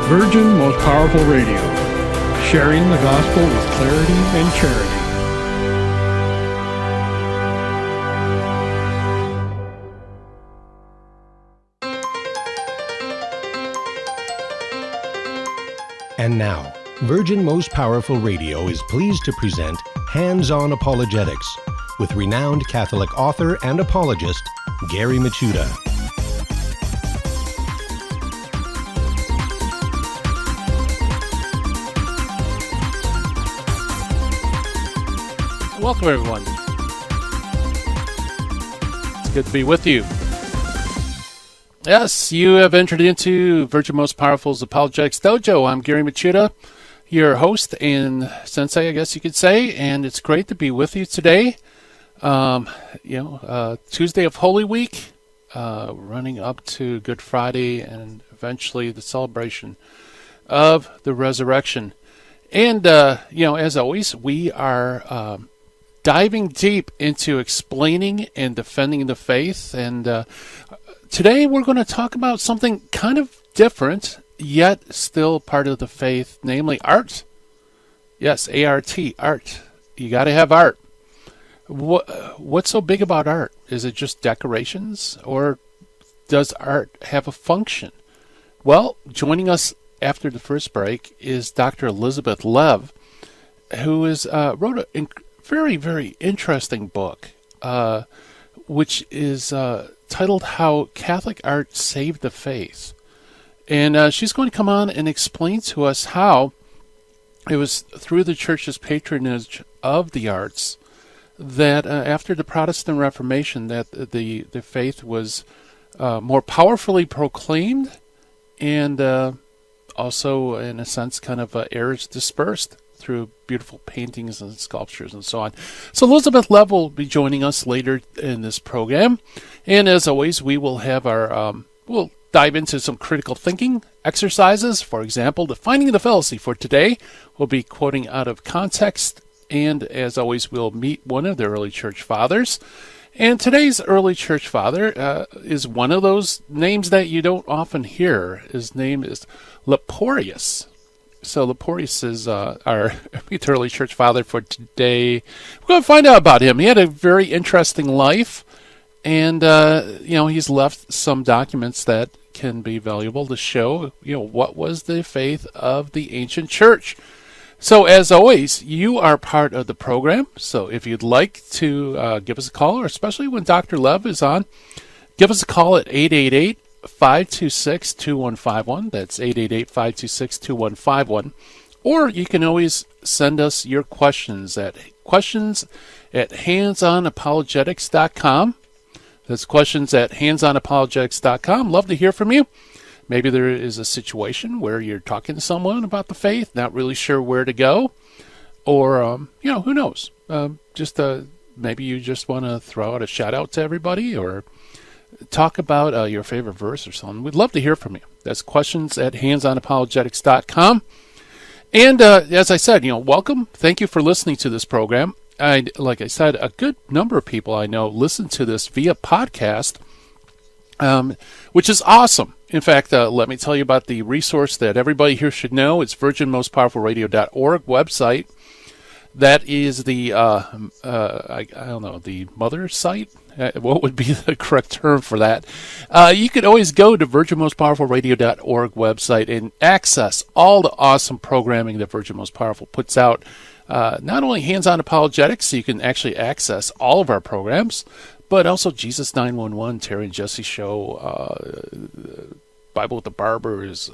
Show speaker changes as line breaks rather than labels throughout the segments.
Virgin Most Powerful Radio, sharing the gospel with clarity and charity.
And now, Virgin Most Powerful Radio is pleased to present Hands-On Apologetics with renowned Catholic author and apologist, Gary Michuta.
Welcome, everyone. It's good to be with you. Yes, you have entered into Virgin Most Powerful's Apologetics Dojo. I'm Gary Michuta, your host and sensei, I guess you could say, and it's great to be with you today. Tuesday of Holy Week, running up to Good Friday, and eventually the celebration of the resurrection. And, as always, we are diving deep into explaining and defending the faith. And today we're going to talk about something kind of different, yet still part of the faith, namely art. Yes, A-R-T, art. You got to have art. What's so big about art? Is it just decorations, or does art have a function? Well, joining us after the first break is Dr. Elizabeth Lev, who wrote a very, very interesting book, which is titled How Catholic Art Saved the Faith. And she's going to come on and explain to us how it was through the Church's patronage of the arts that after the Protestant Reformation that the faith was more powerfully proclaimed, and also, in a sense, kind of errors dispersed through beautiful paintings and sculptures and so on. So Elizabeth Lev will be joining us later in this program. And as always, we will have we'll dive into some critical thinking exercises. For example, defining the fallacy for today. We'll be quoting out of context. And as always, we'll meet one of the early church fathers. And today's early church father is one of those names that you don't often hear. His name is Leporius. So Leporius is our early church father for today. We're going to find out about him. He had a very interesting life, and he's left some documents that can be valuable to show what was the faith of the ancient church. So as always, you are part of the program. So if you'd like to give us a call, or especially when Dr. Lev is on, give us a call at 888-526-2151. That's 888-526-2151. Or you can always send us your questions at handsonapologetics.com. That's questions at handsonapologetics.com. Love to hear from you. Maybe there is a situation where you're talking to someone about the faith, not really sure where to go, or, who knows? Maybe you just want to throw out a shout out to everybody, or talk about your favorite verse or something. We'd love to hear from you. That's questions at handsonapologetics.com. And as I said, welcome. Thank you for listening to this program. Like I said, a good number of people I know listen to this via podcast, which is awesome. In fact, let me tell you about the resource that everybody here should know. It's virginmostpowerfulradio.org website. That is the, the mother site? What would be the correct term for that? You could always go to virginmostpowerfulradio.org website and access all the awesome programming that Virgin Most Powerful puts out. Not only hands-on apologetics, so you can actually access all of our programs, but also Jesus 911, Terry and Jesse Show, Bible with the Barbers,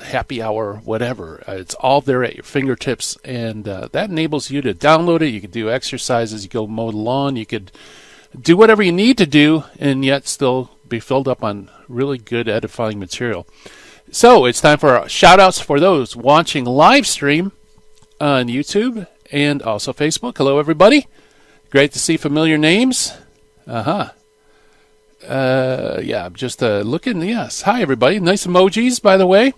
Happy Hour, whatever. It's all there at your fingertips, and that enables you to download it. You can do exercises, you can mow the lawn, you could do whatever you need to do, and yet still be filled up on really good edifying material. So it's time for our shout-outs for those watching live stream on YouTube and also Facebook. Hello, everybody. Great to see familiar names. I'm just looking. Yes. Hi, everybody. Nice emojis, by the way.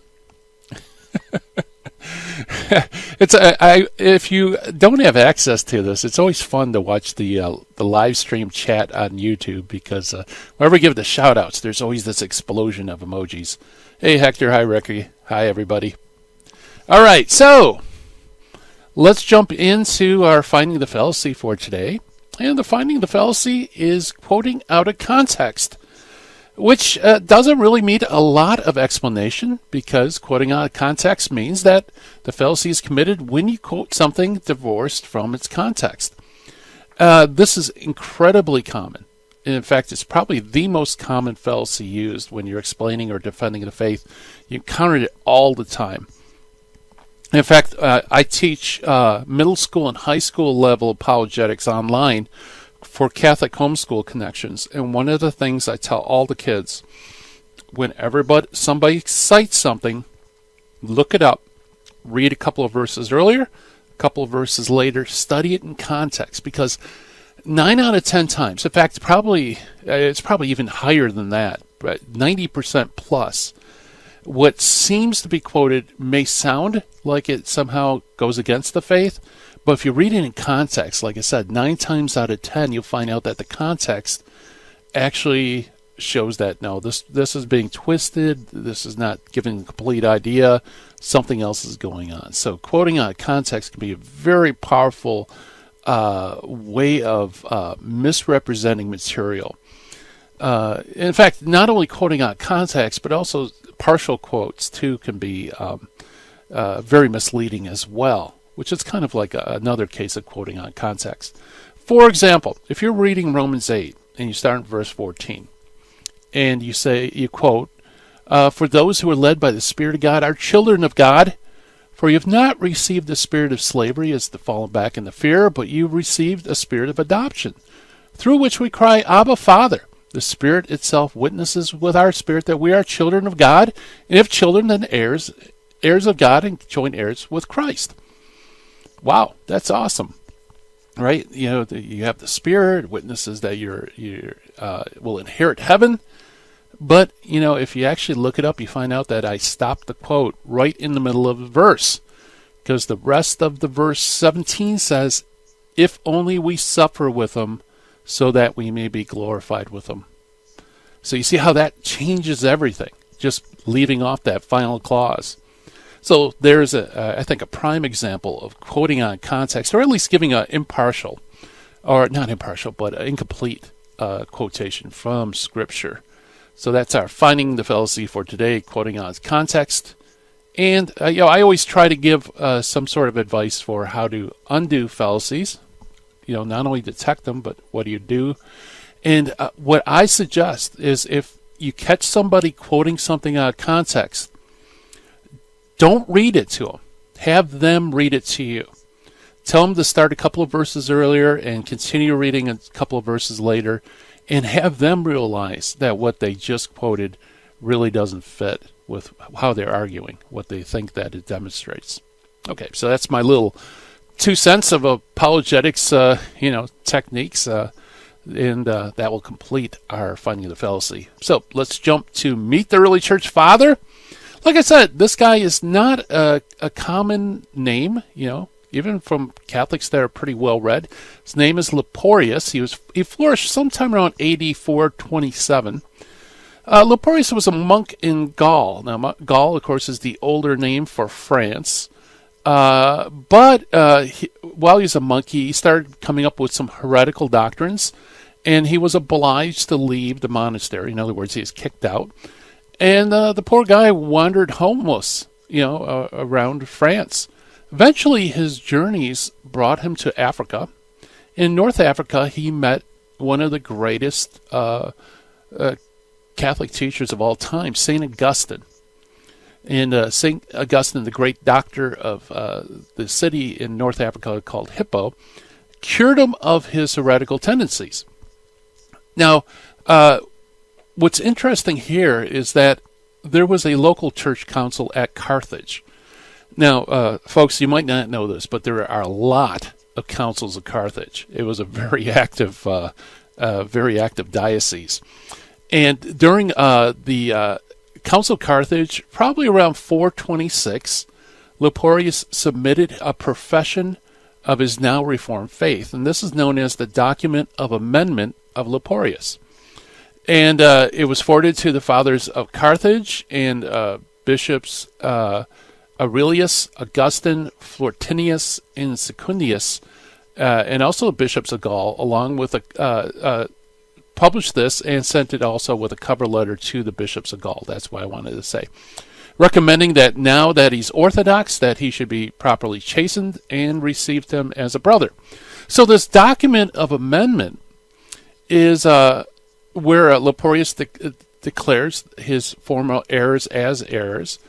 if you don't have access to this, it's always fun to watch the live stream chat on YouTube because whenever we give the shout outs, there's always this explosion of emojis. Hey Hector, hi Ricky, hi everybody. All right, so let's jump into our finding the fallacy for today. And the finding the fallacy is quoting out of context, which doesn't really need a lot of explanation because quoting out of context means that the fallacy is committed when you quote something divorced from its context. This is incredibly common. In fact, it's probably the most common fallacy used when you're explaining or defending the faith. You encounter it all the time. In fact, I teach middle school and high school level apologetics online for Catholic homeschool connections. And one of the things I tell all the kids, whenever somebody cites something, look it up, read a couple of verses earlier, a couple of verses later, study it in context, because 9 out of 10 times, in fact, it's probably even higher than that, but 90% plus, what seems to be quoted may sound like it somehow goes against the faith, but if you read it in context, like I said, 9 times out of 10, you'll find out that the context actually shows that, no, this is being twisted, this is not giving a complete idea, something else is going on. So quoting out of context can be a very powerful way of misrepresenting material. In fact, not only quoting out of context, but also partial quotes, too, can be very misleading as well, which is kind of like another case of quoting out of context. For example, if you're reading Romans 8 and you start in verse 14, and you quote, for those who are led by the Spirit of God are children of God, for you have not received the spirit of slavery as to fall back into fear, but you received a spirit of adoption, through which we cry, Abba, Father. The Spirit itself witnesses with our spirit that we are children of God, and if children, then heirs of God and joint heirs with Christ. Wow, that's awesome, right? You know, you have the Spirit witnesses that you will inherit heaven. But, you know, if you actually look it up, you find out that I stopped the quote right in the middle of the verse, because the rest of the verse 17 says, if only we suffer with him, so that we may be glorified with him. So you see how that changes everything, just leaving off that final clause. So there's, I think, a prime example of quoting on context, or at least giving an impartial, or not impartial, but an incomplete quotation from Scripture. So that's our finding the fallacy for today, quoting on context. And I always try to give some sort of advice for how to undo fallacies. Not only detect them, but what do you do? And what I suggest is if you catch somebody quoting something out of context, don't read it to them. Have them read it to you. Tell them to start a couple of verses earlier and continue reading a couple of verses later, and have them realize that what they just quoted really doesn't fit with how they're arguing, what they think that it demonstrates. Okay, so that's my little 2 cents of apologetics, techniques, and that will complete our finding of the fallacy. So let's jump to meet the early church father. Like I said, this guy is not a common name, even from Catholics that are pretty well read. His name is Leporius. He flourished sometime around AD 427. Leporius was a monk in Gaul. Now, Gaul, of course, is the older name for France. But while he was a monk, he started coming up with some heretical doctrines, and he was obliged to leave the monastery. In other words, he was kicked out. And the poor guy wandered homeless, around France. Eventually, his journeys brought him to Africa. In North Africa, he met one of the greatest Catholic teachers of all time, St. Augustine. And St. Augustine, the great doctor of the city in North Africa called Hippo, cured him of his heretical tendencies. Now, what's interesting here is that there was a local church council at Carthage. Now, folks, you might not know this, but there are a lot of councils of Carthage. It was a very active diocese. And during the Council of Carthage, probably around 426, Leporius submitted a profession of his now reformed faith, and this is known as the Document of Amendment of Leporius. And it was forwarded to the fathers of Carthage and bishops Aurelius, Augustine, Flortinius, and Secundius, and also bishops of Gaul, along with published this and sent it also with a cover letter to the bishops of Gaul. That's what I wanted to say. Recommending that now that he's Orthodox, that he should be properly chastened, and received him as a brother. So this document of amendment is where Leporius declares his former errors as errors.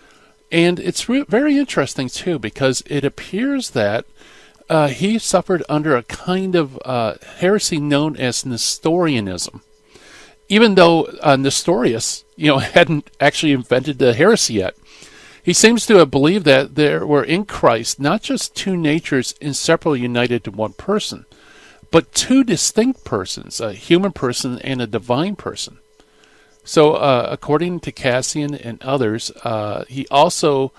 And it's very interesting, too, because it appears that he suffered under a kind of heresy known as Nestorianism. Even though Nestorius, hadn't actually invented the heresy yet. He seems to have believed that there were in Christ not just two natures inseparably united to one person, but two distinct persons, a human person and a divine person. So according to Cassian and others, he also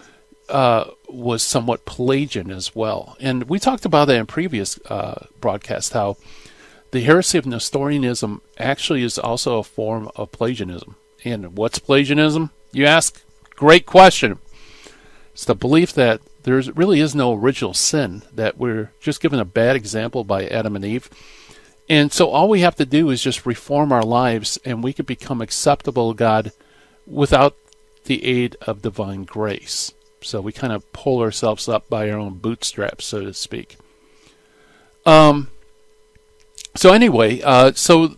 was somewhat Pelagian as well. And we talked about that in previous broadcasts, how the heresy of Nestorianism actually is also a form of Pelagianism. And what's Pelagianism, you ask? Great question. It's the belief that there really is no original sin, that we're just given a bad example by Adam and Eve. And so all we have to do is just reform our lives, and we can become acceptable to God without the aid of divine grace. So we kind of pull ourselves up by our own bootstraps, so to speak. So anyway, Augustine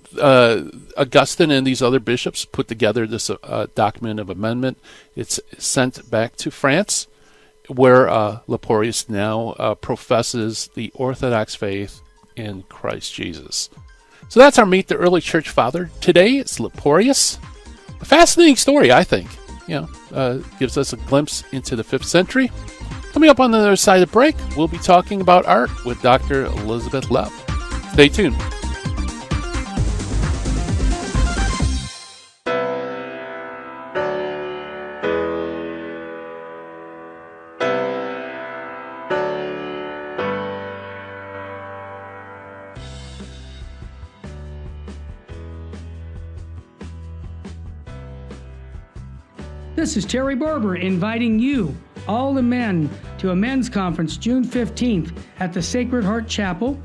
and these other bishops put together this document of amendment. It's sent back to France, where Leporius now professes the Orthodox faith in Christ Jesus. So that's our Meet the Early Church Father. Today it's Leporius. A fascinating story, I think. Gives us a glimpse into the 5th century. Coming up on the other side of the break, we'll be talking about art with Dr. Elizabeth Love. Stay tuned.
This is Terry Barber inviting you, all the men, to a men's conference June 15th at the Sacred Heart Chapel.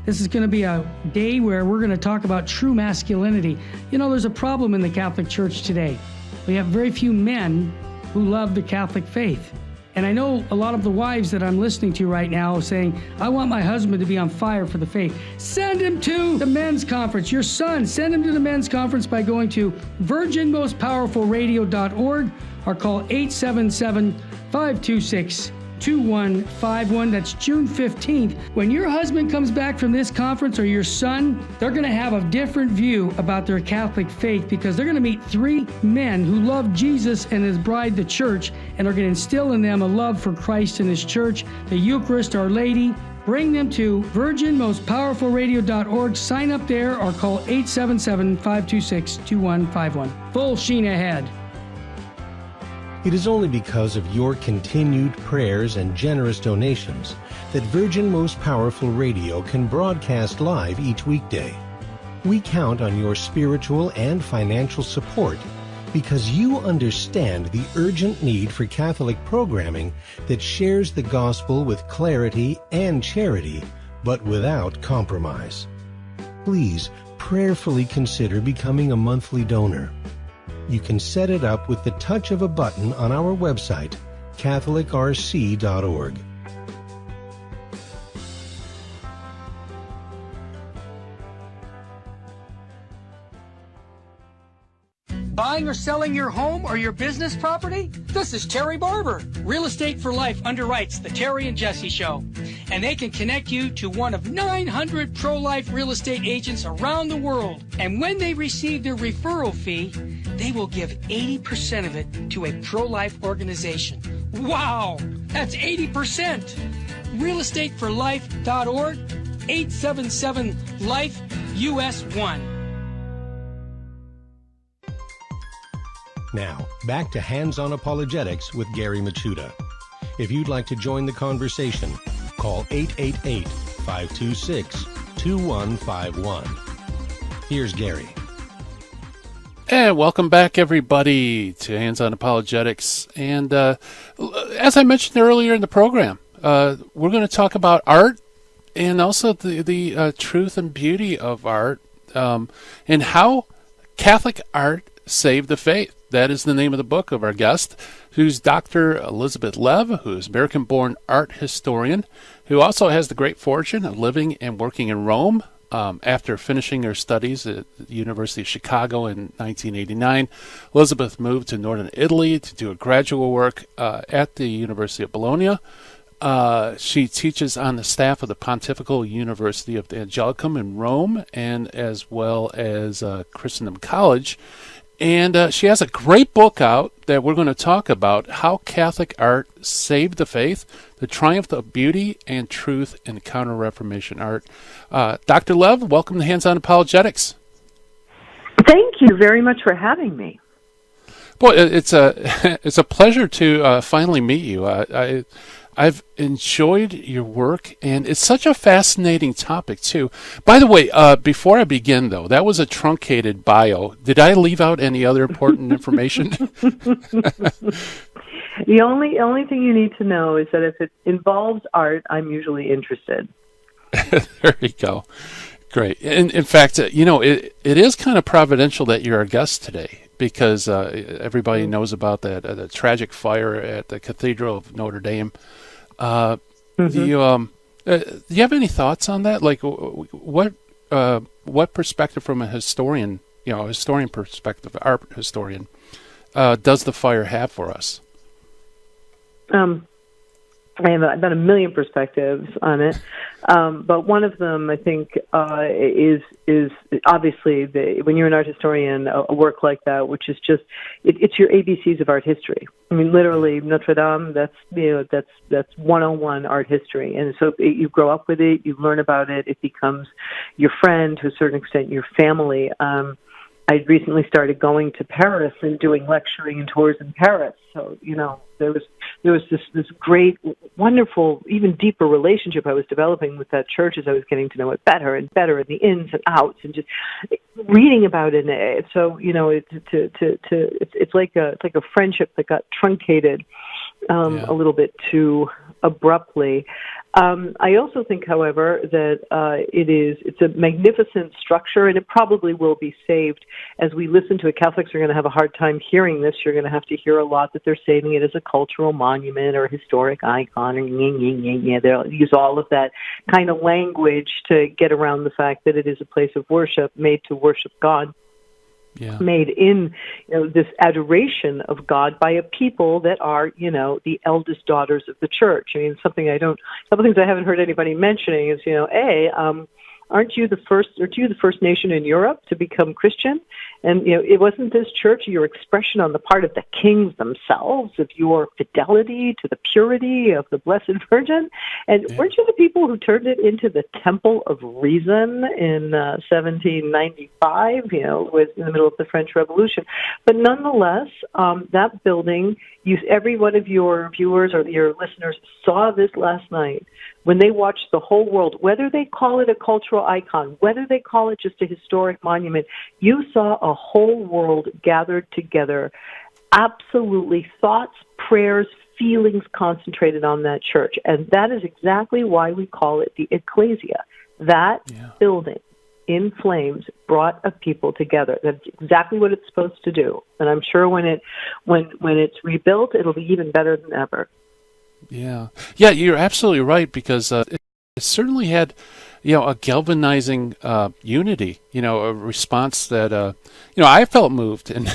This is going to be a day where we're going to talk about true masculinity. There's a problem in the Catholic Church today. We have very few men who love the Catholic faith. And I know a lot of the wives that I'm listening to right now saying, I want my husband to be on fire for the faith. Send him to the men's conference. Your son, send him to the men's conference by going to virginmostpowerfulradio.org or call 877-526-2151. That's June 15th. When your husband comes back from this conference, or your son, they're going to have a different view about their Catholic faith, because they're going to meet 3 men who love Jesus and his bride, the church, and are going to instill in them a love for Christ and his church, the Eucharist, Our Lady. Bring them to virginmostpowerfulradio.org. Sign up there or call 877-526-2151. Full sheen ahead.
It is only because of your continued prayers and generous donations that Virgin Most Powerful Radio can broadcast live each weekday. We count on your spiritual and financial support because you understand the urgent need for Catholic programming that shares the gospel with clarity and charity, but without compromise. Please prayerfully consider becoming a monthly donor. You can set it up with the touch of a button on our website, catholicrc.org.
Buying or selling your home or your business property? This is Terry Barber. Real Estate for Life underwrites the Terry and Jesse Show. And they can connect you to one of 900 pro-life real estate agents around the world. And when they receive their referral fee, they will give 80% of it to a pro-life organization. Wow! That's 80%! realestateforlife.org, 877-LIFE-US1.
Now, back to Hands-on Apologetics with Gary Machuda. If you'd like to join the conversation, call 888-526-2151. Here's Gary.
And welcome back, everybody, to Hands-On Apologetics. And as I mentioned earlier in the program, we're going to talk about art and also the truth and beauty of art and how Catholic art saved the faith. That is the name of the book of our guest, who's Dr. Elizabeth Lev, who is American-born art historian, who also has the great fortune of living and working in Rome. After finishing her studies at the University of Chicago in 1989, Elizabeth moved to northern Italy to do a graduate work at the University of Bologna. She teaches on the staff of the Pontifical University of the Angelicum in Rome, and as well as Christendom College. And she has a great book out that we're going to talk about, How Catholic Art Saved the Faith, the Triumph of Beauty and Truth in Counter-Reformation Art. Dr. Lev, welcome to Hands-On Apologetics.
Thank you very much for having me.
Boy, it's a pleasure to finally meet you. I've enjoyed your work, and it's such a fascinating topic, too. By the way, before I begin, though, that was a truncated bio. Did I leave out any other important information?
The only thing you need to know is that if it involves art, I'm usually interested.
There you go. Great. And in fact, it is kind of providential that you're our guest today, because everybody knows about that the tragic fire at the Cathedral of Notre Dame. Do you have any thoughts on that? Like, what perspective from a historian, historian perspective, art historian, does the fire have for us?
I have about a million perspectives on it, but one of them, I think, is obviously when you're an art historian, a work like that, which is just it's your ABCs of art history. I mean, literally, Notre Dame. That's 101 art history, and so you grow up with it, you learn about it, it becomes your friend, to a certain extent, your family. I recently started going to Paris and doing lecturing and tours in Paris. So, there was this great, wonderful, even deeper relationship I was developing with that church as I was getting to know it better and better, and the ins and outs, and just reading about it. So, it's like a friendship that got truncated a little bit too abruptly. I also think, however, that it's a magnificent structure, and it probably will be saved. As we listen to it, Catholics are going to have a hard time hearing this. You're going to have to hear a lot that they're saving it as a cultural monument or a historic icon, or they'll use all of that kind of language to get around the fact that it is a place of worship made to worship God.
Yeah.
Made in this adoration of God by a people that are the eldest daughters of the church. I mean, a couple of things I haven't heard anybody mentioning is aren't you the first nation in Europe to become Christian? And it wasn't this church your expression on the part of the kings themselves of your fidelity to the purity of the Blessed Virgin? And weren't you the people who turned it into the Temple of Reason in 1795? Was in the middle of the French Revolution. But nonetheless, that building, every one of your viewers or your listeners saw this last night. When they watched the whole world, whether they call it a cultural icon, whether they call it just a historic monument, you saw a whole world gathered together, absolutely thoughts, prayers, feelings concentrated on that church. And that is exactly why we call it the Ecclesia. That building in flames brought a people together. That's exactly what it's supposed to do. And I'm sure when it's rebuilt, it'll be even better than ever.
Yeah, you're absolutely right, because it certainly had, a galvanizing unity, a response that, I felt moved. And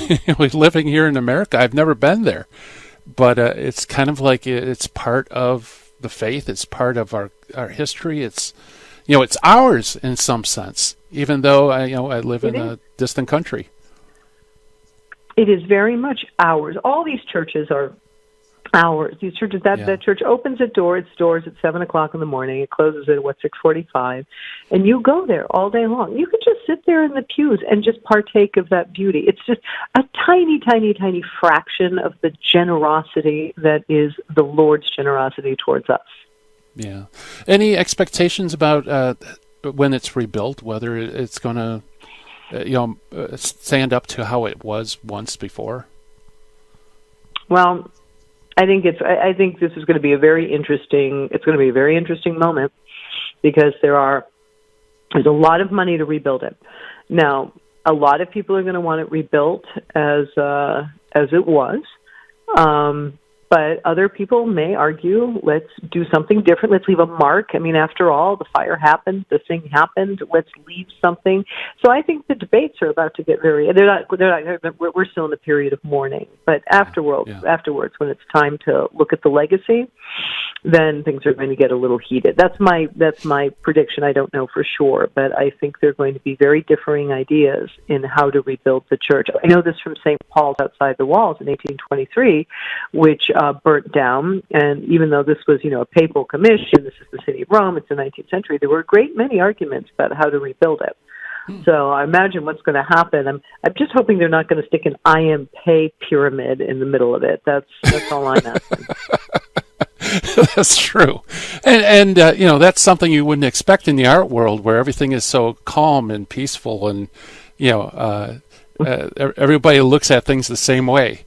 living here in America, I've never been there. But it's kind of like it's part of the faith. It's part of our history. It's, it's ours in some sense, even though, I live in a distant country.
It is very much ours. All these churches are hours. These churches, that church opens its doors at 7 o'clock in the morning. It closes at 6:45, and you go there all day long. You could just sit there in the pews and just partake of that beauty. It's just a tiny, tiny, tiny fraction of the generosity that is the Lord's generosity towards us.
Yeah. Any expectations about when it's rebuilt, whether it's going to stand up to how it was once before?
Well, I think this is going to be a very interesting. It's going to be a very interesting moment because there's a lot of money to rebuild it. Now, a lot of people are going to want it rebuilt as it was. But other people may argue, let's do something different. Let's leave a mark. I mean, after all, the fire happened, the thing happened. Let's leave something. So I think the debates are about to get we're still in a period of mourning. But afterwards, when it's time to look at the legacy, then things are going to get a little heated. That's my prediction. I don't know for sure, but I think there are going to be very differing ideas in how to rebuild the church. I know this from St. Paul's outside the walls in 1823, which burnt down. And even though this was, a papal commission, this is the city of Rome, it's the 19th century, there were a great many arguments about how to rebuild it. So I imagine what's going to happen. I'm just hoping they're not going to stick an I am pay pyramid in the middle of it. That's all I'm asking.
That's true. And that's something you wouldn't expect in the art world where everything is so calm and peaceful and, everybody looks at things the same way,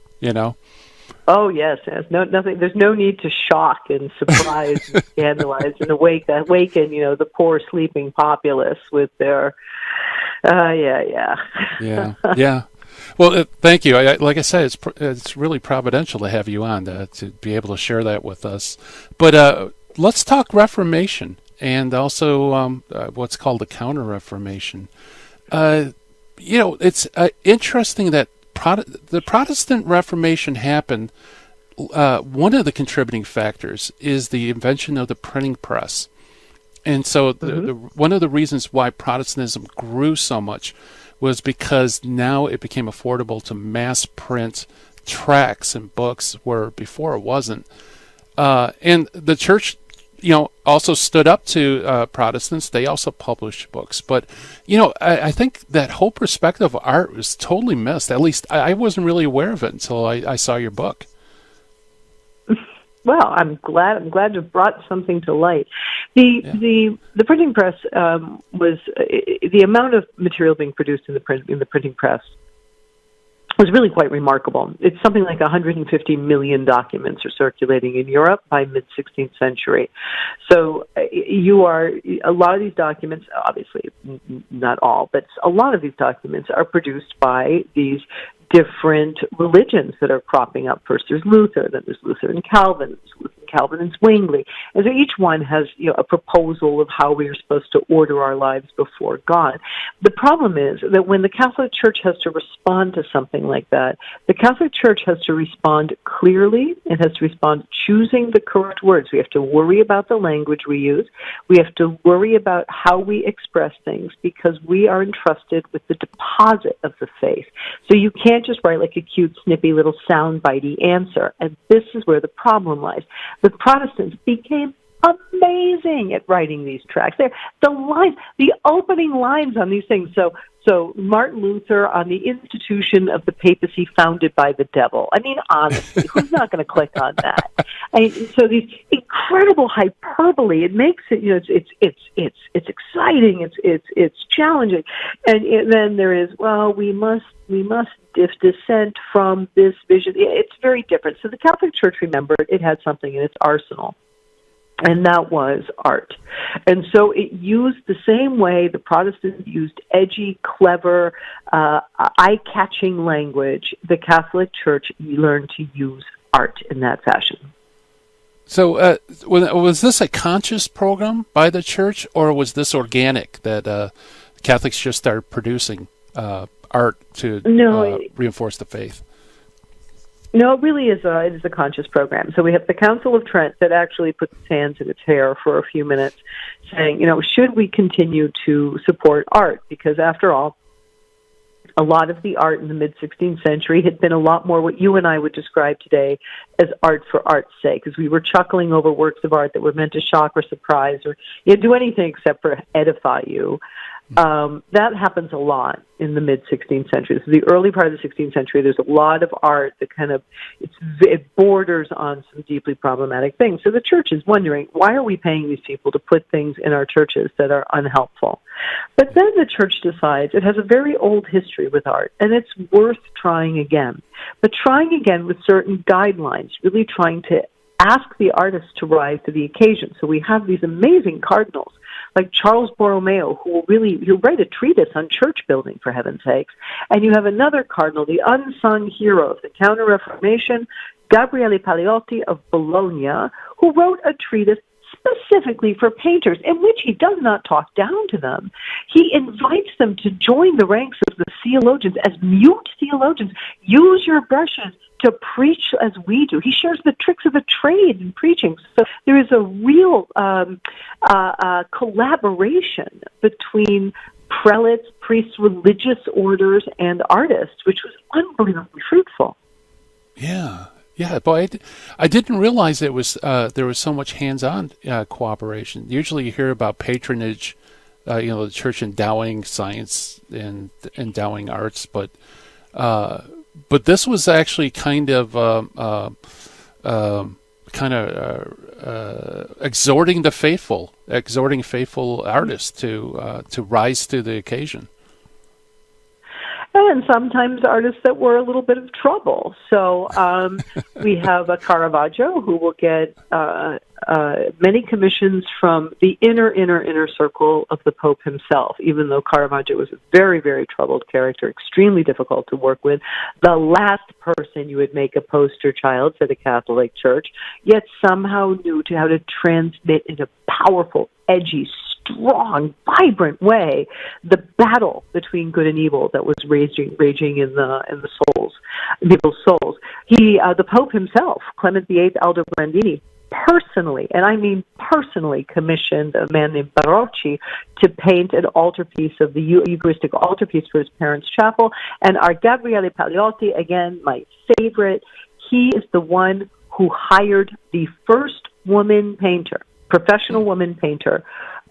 Oh yes, nothing. There's no need to shock and surprise and scandalize and awaken, the poor sleeping populace with their,
yeah. Well, thank you. Like I said, it's really providential to have you on to be able to share that with us. But let's talk Reformation and also what's called the Counter-Reformation. It's interesting that the Protestant Reformation happened. One of the contributing factors is the invention of the printing press. And so one of the reasons why Protestantism grew so much was because now it became affordable to mass print tracts and books where before it wasn't. And the church, also stood up to Protestants. They also published books. But, I think that whole perspective of art was totally missed. At least I wasn't really aware of it until I saw your book.
Well, I'm glad to have brought something to light. The printing press was the amount of material being produced in the printing press was really quite remarkable. It's something like 150 million documents are circulating in Europe by mid-16th century. So a lot of these documents, obviously not all, but a lot of these documents are produced by these different religions that are cropping up. First there's Luther, then there's Luther and Calvin, Calvin and Zwingli. And so each one has a proposal of how we are supposed to order our lives before God. The problem is that when the Catholic Church has to respond to something like that, the Catholic Church has to respond clearly. It has to respond choosing the correct words. We have to worry about the language we use. We have to worry about how we express things because we are entrusted with the deposit of the faith. So you can't just write like a cute, snippy little soundbitey answer. And this is where the problem lies. The Protestants became amazing at writing these tracts. The opening lines on these things. So Martin Luther on the institution of the papacy founded by the devil. I mean, honestly, who's not going to click on that? So these incredible hyperbole. It makes it, it's exciting. It's challenging. And then there is, we must dissent from this vision. It's very different. So the Catholic Church, remember, it had something in its arsenal. And that was art. And so it used the same way the Protestants used edgy, clever, eye-catching language. The Catholic Church learned to use art in that fashion.
So was this a conscious program by the church, or was this organic that Catholics just started producing art to reinforce the faith?
No, it really is a conscious program. So we have the Council of Trent that actually puts its hands in its hair for a few minutes saying, should we continue to support art? Because after all, a lot of the art in the mid-16th century had been a lot more what you and I would describe today as art for art's sake, because we were chuckling over works of art that were meant to shock or surprise or do anything except for edify you. That happens a lot in the mid-16th century. This is the early part of the 16th century. There's a lot of art that it borders on some deeply problematic things. So the church is wondering, why are we paying these people to put things in our churches that are unhelpful? But then the church decides it has a very old history with art, and it's worth trying again. But trying again with certain guidelines, really trying to ask the artists to rise to the occasion. So we have these amazing cardinals like Charles Borromeo, he'll write a treatise on church building, for heaven's sakes. And you have another cardinal, the unsung hero of the Counter-Reformation, Gabriele Paliotti of Bologna, who wrote a treatise specifically for painters, in which he does not talk down to them. He invites them to join the ranks of the theologians as mute theologians. Use your brushes to preach as we do. He shares the tricks of the trade in preaching. So there is a real collaboration between prelates, priests, religious orders, and artists, which was unbelievably fruitful.
Yeah. Yeah, boy, I didn't realize there was so much hands-on cooperation. Usually you hear about patronage, the church endowing science and endowing arts, but this was actually kind of exhorting faithful artists to rise to the occasion.
And sometimes artists that were a little bit of trouble. So we have a Caravaggio who will get many commissions from the inner circle of the Pope himself, even though Caravaggio was a very, very troubled character, extremely difficult to work with, the last person you would make a poster child for the Catholic Church, yet somehow knew how to transmit in a powerful, edgy, strong, vibrant way the battle between good and evil that was raging in the people's souls. The Pope himself, Clement VIII Aldobrandini, personally, and I mean personally, commissioned a man named Barocci to paint an altarpiece of the Eucharistic altarpiece for his parents' chapel. And our Gabriele Paliotti, again, my favorite, he is the one who hired the first woman painter, professional woman painter,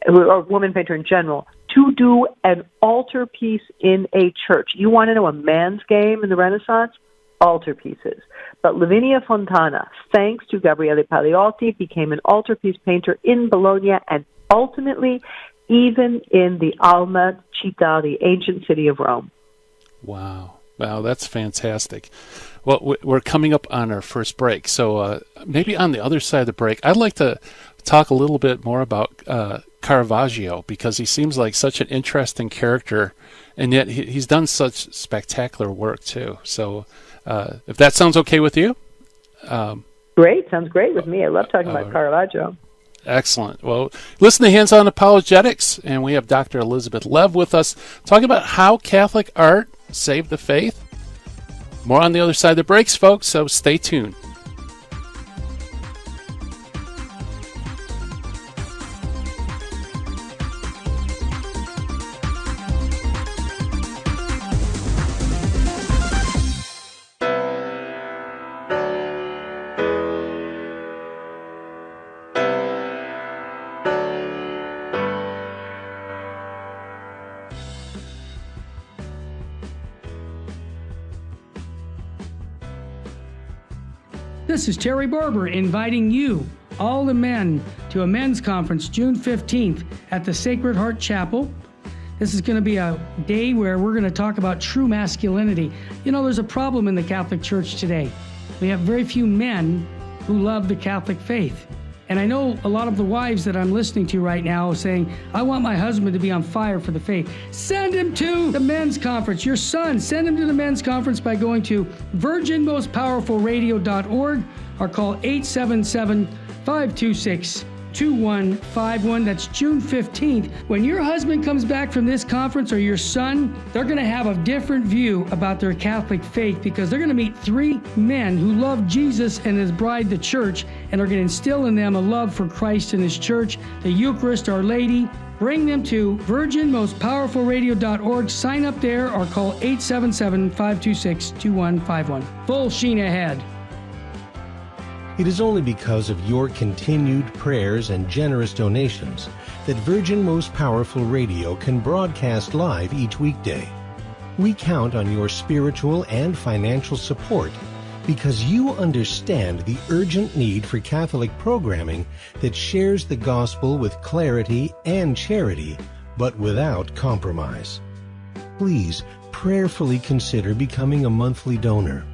or woman painter in general, to do an altarpiece in a church. You want to know a man's game in the Renaissance? Altarpieces. But Lavinia Fontana, thanks to Gabriele Paliotti, became an altarpiece painter in Bologna and ultimately even in the Alma Città, the ancient city of Rome.
Wow, that's fantastic. Well, we're coming up on our first break, so maybe on the other side of the break, I'd like to talk a little bit more about Caravaggio, because he seems like such an interesting character, and yet he's done such spectacular work too. So if that sounds okay with you.
Great, sounds great with me. I love talking about Caravaggio.
Excellent. Well, listen to Hands-On Apologetics, and we have Dr. Elizabeth Lev with us talking about how Catholic art saved the faith. More on the other side of the breaks, folks, so stay tuned.
This is Terry Barber inviting you, all the men, to a men's conference June 15th at the Sacred Heart Chapel. This is going to be a day where we're going to talk about true masculinity. You know, there's a problem in the Catholic Church today. We have very few men who love the Catholic faith. And I know a lot of the wives that I'm listening to right now saying, I want my husband to be on fire for the faith. Send him to the men's conference. Your son, send him to the men's conference by going to virginmostpowerfulradio.org or call 877-526-2151. That's June 15th. When your husband comes back from this conference, or your son, they're going to have a different view about their Catholic faith, because they're going to meet three men who love Jesus and his bride, the church, and are going to instill in them a love for Christ and his church, the Eucharist, Our Lady. Bring them to virginmostpowerfulradio.org. Sign up there or call 877-526-2151. Full sheen ahead.
It is only because of your continued prayers and generous donations that Virgin Most Powerful Radio can broadcast live each weekday. We count on your spiritual and financial support because you understand the urgent need for Catholic programming that shares the gospel with clarity and charity, but without compromise. Please prayerfully consider becoming a monthly donor.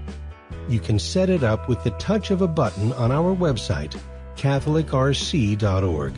You can set it up with the touch of a button on our website, catholicrc.org.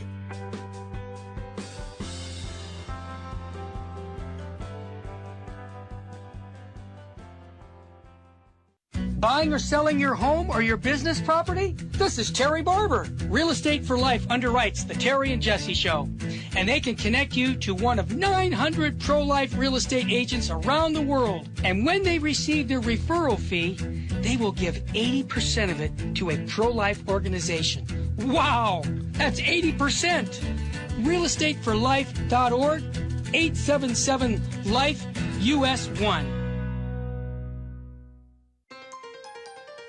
Buying or selling your home or your business property? This is Terry Barber. Real Estate for Life underwrites the Terry and Jesse Show. And they can connect you to one of 900 pro-life real estate agents around the world. And when they receive their referral fee, they will give 80% of it to a pro-life organization. Wow! That's 80%! realestateforlife.org, 877-LIFE-US1.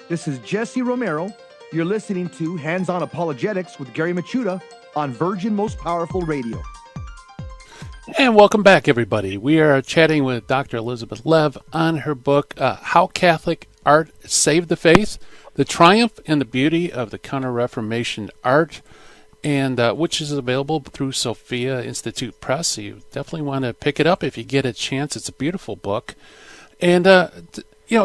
This is Jesse Romero. You're listening to Hands-On Apologetics with Gary Machuda on Virgin Most Powerful Radio.
And welcome back, everybody. We are chatting with Dr. Elizabeth Lev on her book, How Catholic Art Saved the Faith, The Triumph and the Beauty of the Counter-Reformation Art, and which is available through Sophia Institute Press. So you definitely want to pick it up if you get a chance. It's a beautiful book. And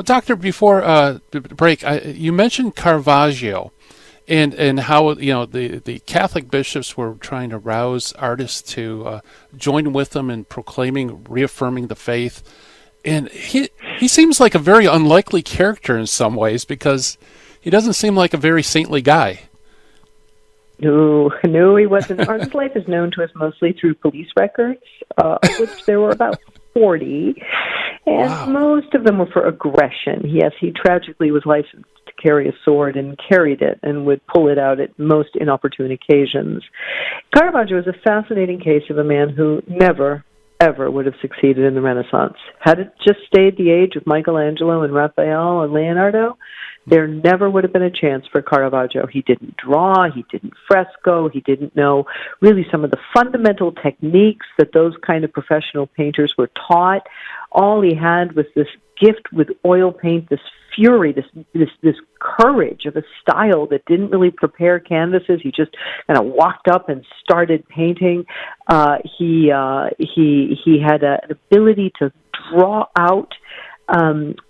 Doctor, before the break, you mentioned Caravaggio and how, the Catholic bishops were trying to rouse artists to join with them in reaffirming the faith. And he seems like a very unlikely character in some ways because he doesn't seem like a very saintly guy.
No, he wasn't. His life is known to us mostly through police records, of which there were about 40. And
wow.
Most of them were for aggression. Yes, he tragically was licensed to carry a sword and carried it and would pull it out at most inopportune occasions. Caravaggio is a fascinating case of a man who never, ever would have succeeded in the Renaissance. Had it just stayed the age of Michelangelo and Raphael and Leonardo, there never would have been a chance for Caravaggio. He didn't draw, he didn't fresco, he didn't know really some of the fundamental techniques that those kind of professional painters were taught. All he had was this gift with oil paint, this fury, this courage of a style that didn't really prepare canvases. He just kind of walked up and started painting. He had an ability to draw out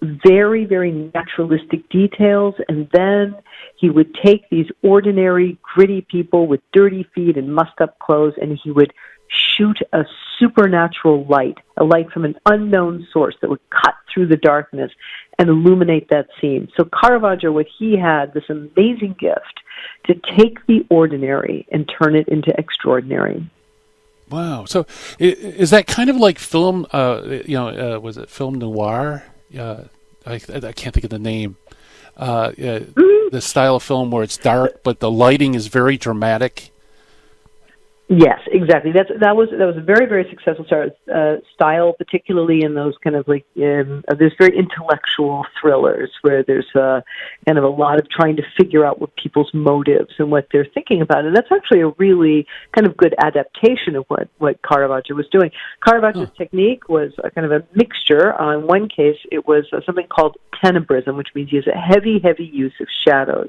very, very naturalistic details, and then he would take these ordinary, gritty people with dirty feet and mussed-up clothes, and he would shoot a supernatural light, a light from an unknown source that would cut through the darkness and illuminate that scene. So Caravaggio, what he had, this amazing gift to take the ordinary and turn it into extraordinary.
Wow. So is that kind of like film, was it film noir? I can't think of the name. The style of film where it's dark, but the lighting is very dramatic.
Yes, exactly. That was a very, very successful style, particularly in those kind of like there's very intellectual thrillers where there's kind of a lot of trying to figure out what people's motives and what they're thinking about, and that's actually a really kind of good adaptation of what Caravaggio was doing. Caravaggio's technique was a kind of a mixture. In one case, it was something called tenebrism, which means he has a heavy, heavy use of shadows.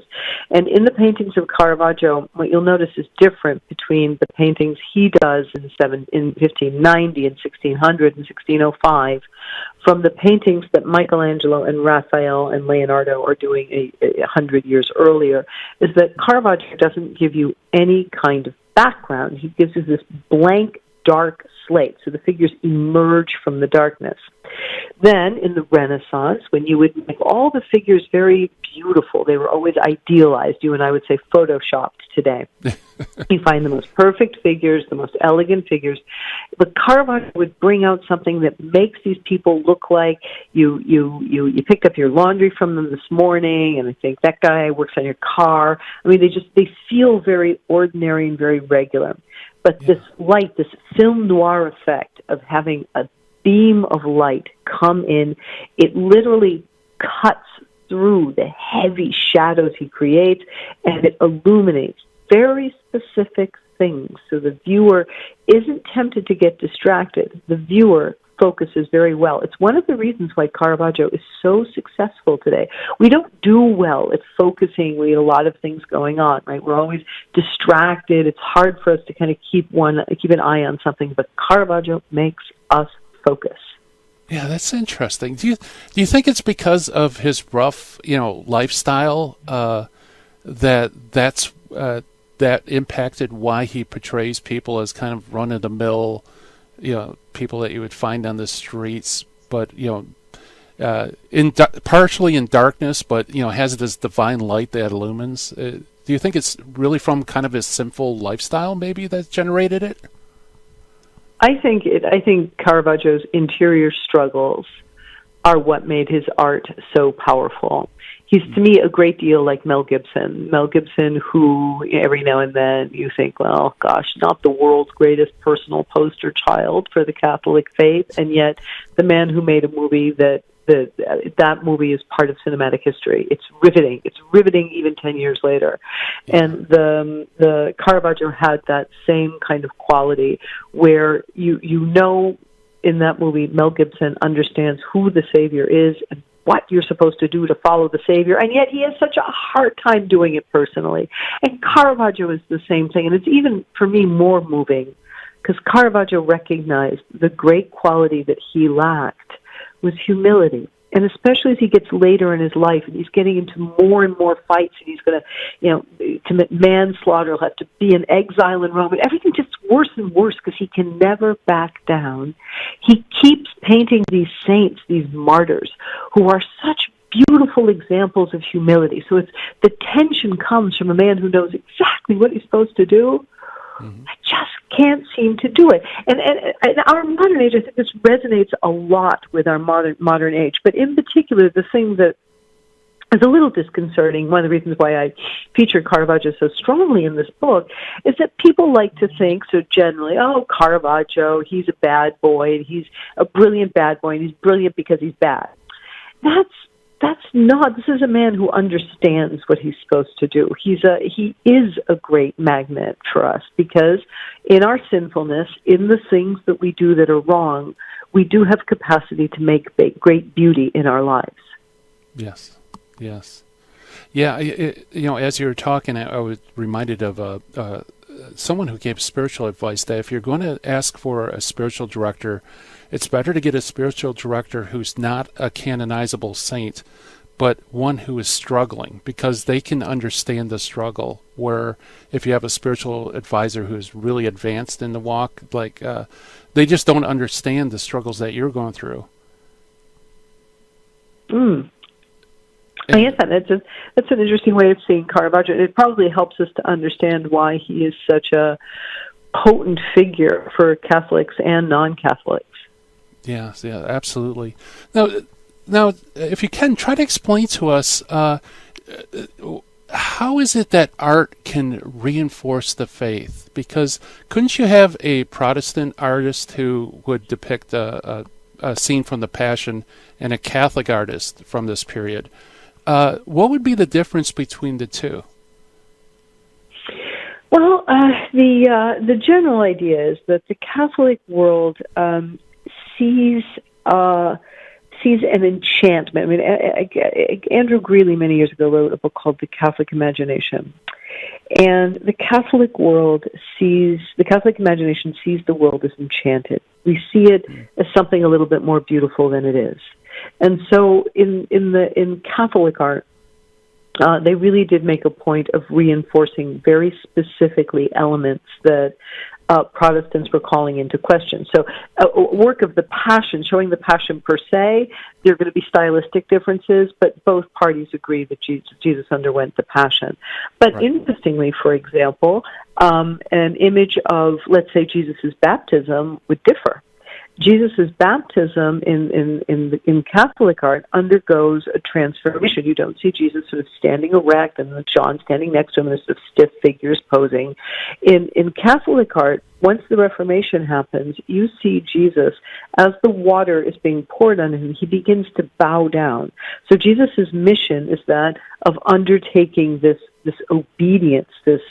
And in the paintings of Caravaggio, what you'll notice is different between the paintings he does in 1590 and 1600 and 1605 from the paintings that Michelangelo and Raphael and Leonardo are doing 100 years earlier, is that Caravaggio doesn't give you any kind of background. He gives you this blank, dark slate, so the figures emerge from the darkness. Then, in the Renaissance, when you would make all the figures very beautiful, they were always idealized. You and I would say photoshopped today. You find the most perfect figures, the most elegant figures. But Caravaggio would bring out something that makes these people look like you picked up your laundry from them this morning, and I think that guy works on your car. I mean, they feel very ordinary and very regular. But this light, this film noir effect of having a beam of light come in, it literally cuts through the heavy shadows he creates, and it illuminates very specific things, so the viewer isn't tempted to get distracted. The viewer focuses very well. It's one of the reasons why Caravaggio is so successful today. We don't do well at focusing. We have a lot of things going on, right? We're always distracted. It's hard for us to kind of keep an eye on something, but Caravaggio makes us focus.
Yeah, that's interesting. Do you think it's because of his rough, lifestyle that impacted why he portrays people as kind of run-of-the-mill, people that you would find on the streets, but partially in darkness, but has this divine light that illumines? Do you think it's really from kind of his sinful lifestyle, maybe, that generated it?
I think Caravaggio's interior struggles are what made his art so powerful. He's, to me, a great deal like Mel Gibson. Mel Gibson, who every now and then you think, well, gosh, not the world's greatest personal poster child for the Catholic faith, and yet the man who made a movie that movie is part of cinematic history. It's riveting. It's riveting even 10 years later. And the Caravaggio had that same kind of quality where you know in that movie Mel Gibson understands who the Savior is and what you're supposed to do to follow the Savior, and yet he has such a hard time doing it personally. And Caravaggio is the same thing, and it's even, for me, more moving, because Caravaggio recognized the great quality that he lacked was humility. And especially as he gets later in his life and he's getting into more and more fights and he's going to, commit manslaughter, he'll have to be in exile in Rome, and everything gets worse and worse because he can never back down. He keeps painting these saints, these martyrs, who are such beautiful examples of humility. So it's the tension comes from a man who knows exactly what he's supposed to do. I just can't seem to do it. And in our modern age, I think this resonates a lot with our modern age. But in particular, the thing that is a little disconcerting, one of the reasons why I feature Caravaggio so strongly in this book, is that people like to think, so generally, Caravaggio, he's a bad boy, and he's a brilliant bad boy, and he's brilliant because he's bad. That's not. This is a man who understands what he's supposed to do. He is a great magnet for us because in our sinfulness, in the things that we do that are wrong, we do have capacity to make great beauty in our lives.
Yes. Yeah, as you were talking, I was reminded of someone who gave spiritual advice that if you're going to ask for a spiritual director, it's better to get a spiritual director who's not a canonizable saint, but one who is struggling, because they can understand the struggle. Where if you have a spiritual advisor who's really advanced in the walk, they just don't understand the struggles that you're going through.
I guess that's an interesting way of seeing Caravaggio. It probably helps us to understand why he is such a potent figure for Catholics and non-Catholics.
Yes, yeah, absolutely. Now, if you can, try to explain to us how is it that art can reinforce the faith? Because couldn't you have a Protestant artist who would depict a scene from the Passion and a Catholic artist from this period? What would be the difference between the two?
Well, the general idea is that the Catholic world sees an enchantment. I mean, Andrew Greeley many years ago wrote a book called The Catholic Imagination, and the Catholic imagination sees the world as enchanted. We see it as something a little bit more beautiful than it is. And so in Catholic art, they really did make a point of reinforcing very specifically elements that Protestants were calling into question. So a work of the Passion, showing the Passion per se, there are going to be stylistic differences, but both parties agree that Jesus underwent the Passion. But right. Interestingly, for example, an image of, let's say, Jesus' baptism would differ. Jesus' baptism in Catholic art undergoes a transformation. You don't see Jesus sort of standing erect and John standing next to him, and sort of stiff figures posing. In Catholic art, once the Reformation happens, you see Jesus, as the water is being poured on him, he begins to bow down. So Jesus' mission is that of undertaking this obedience, this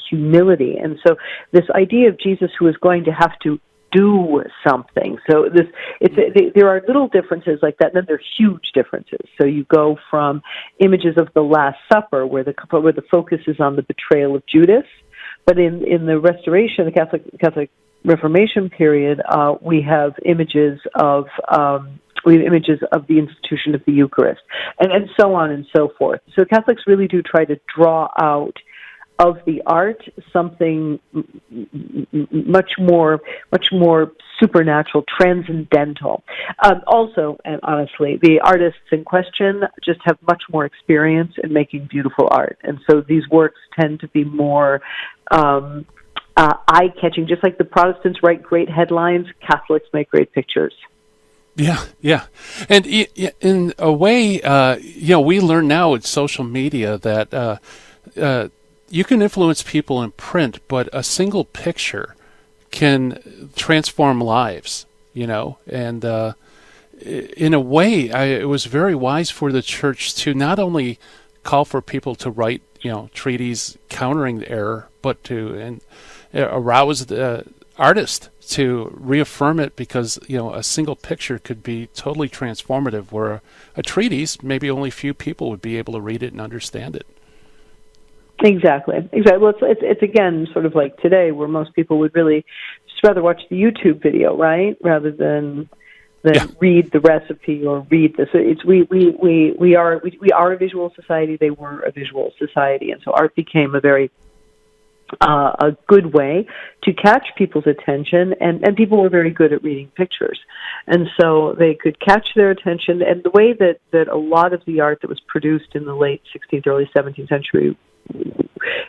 humility. And so this idea of Jesus who is going to have to do something. So there are little differences like that, and then there are huge differences. So you go from images of the Last Supper, where the focus is on the betrayal of Judas, but in the Restoration, the Catholic Reformation period, we have images of the institution of the Eucharist, and so on and so forth. So Catholics really do try to draw out of the art something much more supernatural, transcendental. Also, and honestly, the artists in question just have much more experience in making beautiful art, and so these works tend to be more eye-catching. Just like the Protestants write great headlines, Catholics make great pictures.
Yeah. And in a way, we learn now with social media that you can influence people in print, but a single picture can transform lives, and in a way, it was very wise for the church to not only call for people to write, treatises countering the error, but to arouse the artist to reaffirm it, because a single picture could be totally transformative, where a treatise maybe only few people would be able to read it and understand it.
Exactly. Well, it's again sort of like today, where most people would really just rather watch the YouTube video, right, rather than read the recipe or read this. We are a visual society. They were a visual society, and so art became a good way to catch people's attention, and people were very good at reading pictures, and so they could catch their attention. And the way that a lot of the art that was produced in the late 16th, early 17th century,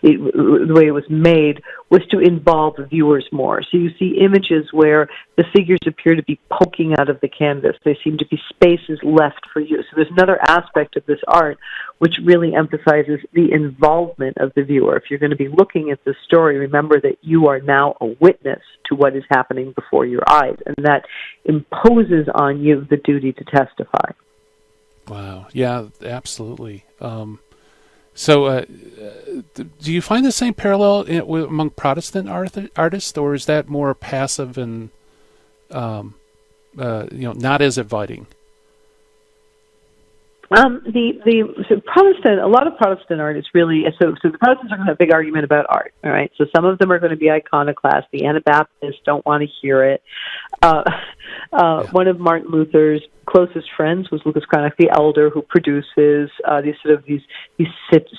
the way it was made was to involve the viewers more. So you see images where the figures appear to be poking out of the canvas. There seem to be spaces left for you. So there's another aspect of this art which really emphasizes the involvement of the viewer. If you're going to be looking at this story, remember that you are now a witness to what is happening before your eyes, and that imposes on you the duty to testify.
Wow. Yeah, absolutely. So, do you find the same parallel among Protestant artists, or is that more passive and, not as inviting?
So Protestant, a lot of Protestant art is really, so the Protestants are going to have a big argument about art, all right? So some of them are going to be iconoclast. The Anabaptists don't want to hear it. One of Martin Luther's closest friends was Lucas Cranach the Elder, who produces these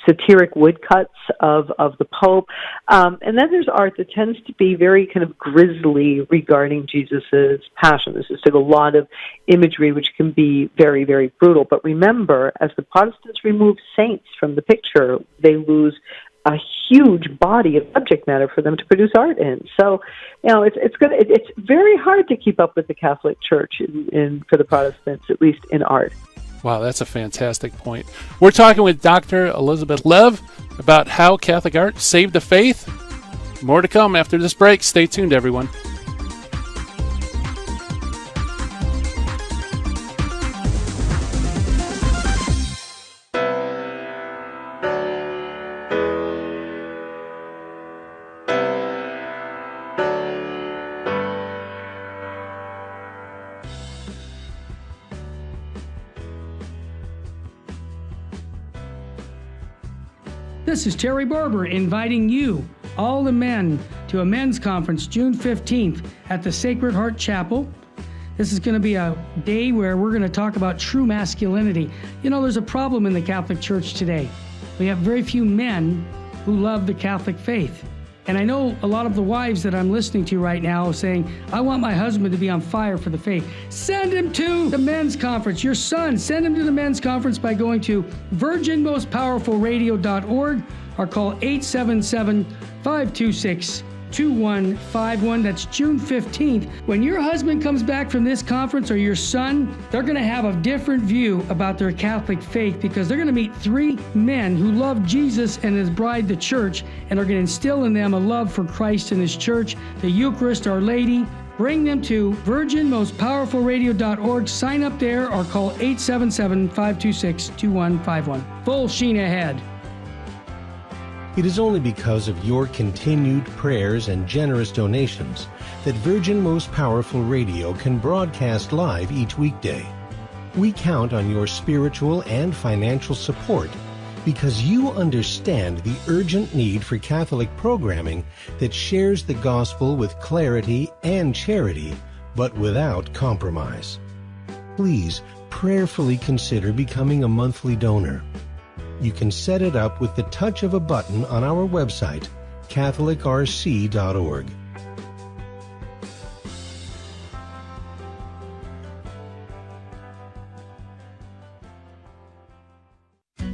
satiric woodcuts of the Pope. And then there's art that tends to be very kind of grisly regarding Jesus's passion. This is a lot of imagery which can be very, very brutal. But remember, as the Protestants remove saints from the picture, they lose a huge body of subject matter for them to produce art in. So, it's very hard to keep up with the Catholic Church for the Protestants, at least in art.
Wow, that's a fantastic point. We're talking with Dr. Elizabeth Lev about how Catholic art saved the faith. More to come after this break. Stay tuned, everyone.
This is Terry Barber inviting you, all the men, to a men's conference June 15th at the Sacred Heart Chapel. This is going to be a day where we're going to talk about true masculinity. There's a problem in the Catholic Church today. We have very few men who love the Catholic faith. And I know a lot of the wives that I'm listening to right now saying, I want my husband to be on fire for the faith. Send him to the men's conference. Your son, send him to the men's conference by going to virginmostpowerfulradio.org or call 877-526-2151. That's June 15th. When your husband comes back from this conference, or your son, they're going to have a different view about their Catholic faith, because they're going to meet three men who love Jesus and his bride, the church, and are going to instill in them a love for Christ and his church, the Eucharist, Our Lady. Bring them to virginmostpowerfulradio.org. Sign up there or call 877-526-2151. Full sheen ahead.
It is only because of your continued prayers and generous donations that Virgin Most Powerful Radio can broadcast live each weekday. We count on your spiritual and financial support because you understand the urgent need for Catholic programming that shares the gospel with clarity and charity, but without compromise. Please prayerfully consider becoming a monthly donor. You can set it up with the touch of a button on our website, catholicrc.org.